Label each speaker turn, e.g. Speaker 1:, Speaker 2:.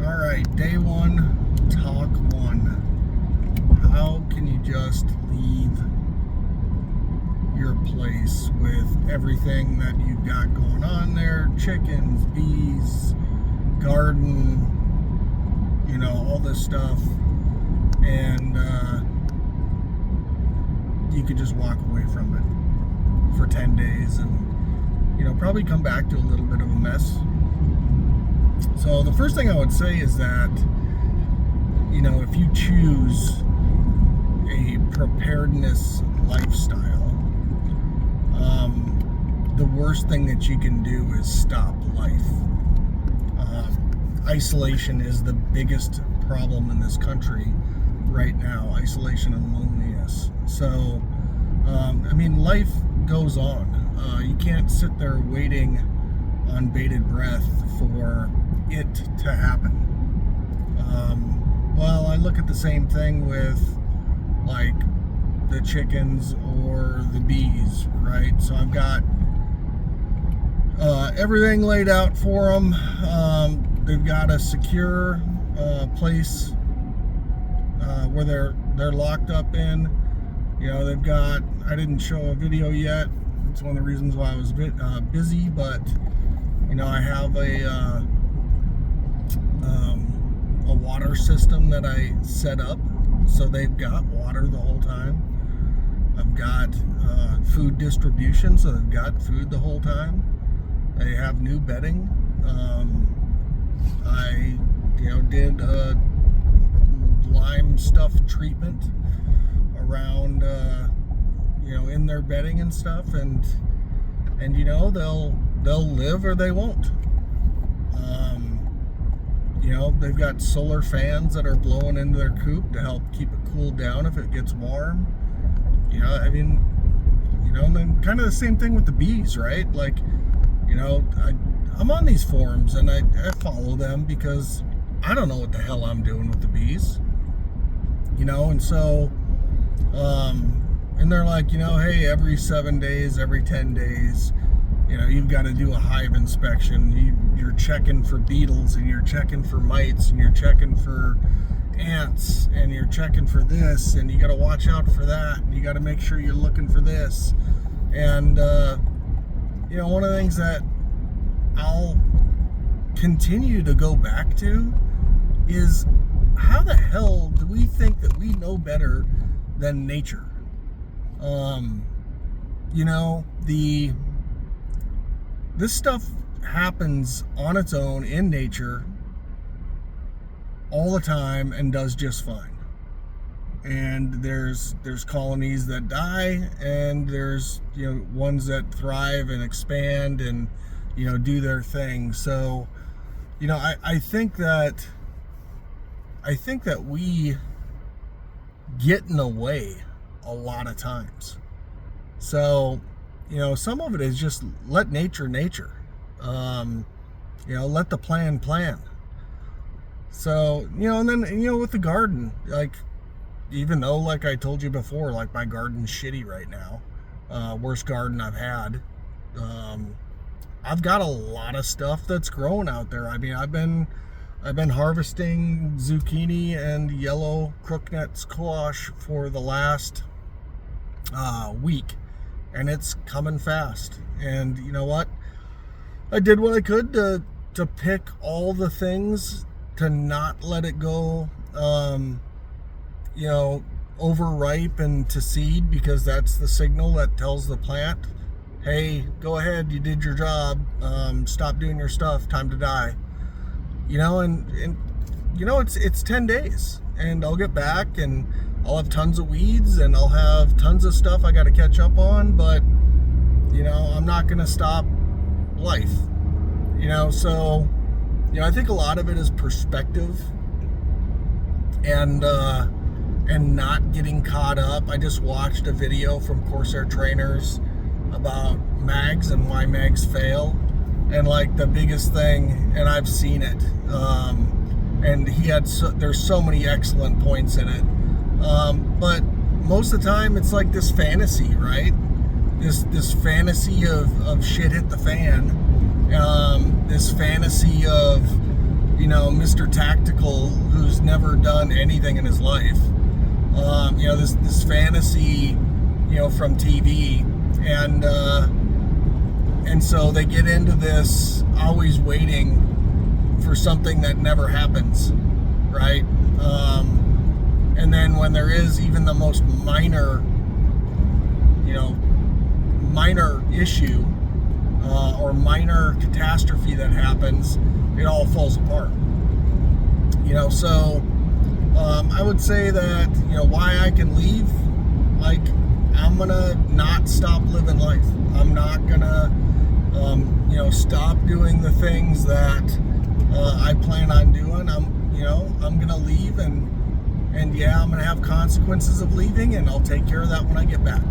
Speaker 1: All right, day one, talk one. How can you just leave your place with everything that you've got going on there? Chickens, bees, garden, all this stuff. And you could just walk away from it for 10 days and, probably come back to a little bit of a mess. So the first thing I would say is that, if you choose a preparedness lifestyle, the worst thing that you can do is stop life. Isolation is the biggest problem in this country right now, isolation and loneliness. So, life goes on. You can't sit there waiting on bated breath for it to happen. I look at the same thing with like the chickens or the bees, right? So I've got everything laid out for them. They've got a secure place where they're locked up in. They've got, I didn't show a video yet. It's one of the reasons why I was a bit busy, but I have a water system that I set up, so they've got water the whole time. I've got food distribution, so they've got food the whole time. They have new bedding. I did a lime stuff treatment around in their bedding and stuff, and they'll live or they won't. They've got solar fans that are blowing into their coop to help keep it cooled down if it gets warm. And then kind of the same thing with the bees, right? Like, I'm on these forums and I follow them because I don't know what the hell I'm doing with the bees. And so, and they're like, hey, every 7 days, every 10 days, you've got to do a hive inspection. You're checking for beetles, and you're checking for mites, and you're checking for ants, and you're checking for this, and you got to watch out for that, and you got to make sure you're looking for this. And, one of the things that I'll continue to go back to is, how the hell do we think that we know better than nature? This stuff happens on its own in nature all the time and does just fine. And there's colonies that die, and there's ones that thrive and expand and do their thing. So I think that we get in the way a lot of times. So some of it is just let nature. Let the plan. So, and then, with the garden, like, even though, like I told you before, like, my garden's shitty right now, worst garden I've had, I've got a lot of stuff that's growing out there. I've been harvesting zucchini and yellow crookneck squash for the last week, and it's coming fast. And you know what? I did what I could to pick all the things to not let it go, overripe and to seed, because that's the signal that tells the plant, hey, go ahead, you did your job, stop doing your stuff, time to die. It's 10 days, and I'll get back, and I'll have tons of weeds, and I'll have tons of stuff I got to catch up on, but, I'm not going to stop life. So, I think a lot of it is perspective and not getting caught up. I just watched a video from Corsair Trainers about mags and why mags fail. And like the biggest thing, and I've seen it, and there's so many excellent points in it. But most of the time it's like this fantasy, right? This fantasy of shit hit the fan. This fantasy of, Mr. Tactical who's never done anything in his life. This fantasy, from TV, and so they get into this always waiting for something that never happens, right? And then when there is even the most minor issue or minor catastrophe that happens, it all falls apart. So I would say that, why I can leave, like, I'm gonna not stop living life. I'm not gonna, stop doing the things that I plan on doing. I'm gonna leave, and yeah, I'm gonna have consequences of leaving, and I'll take care of that when I get back.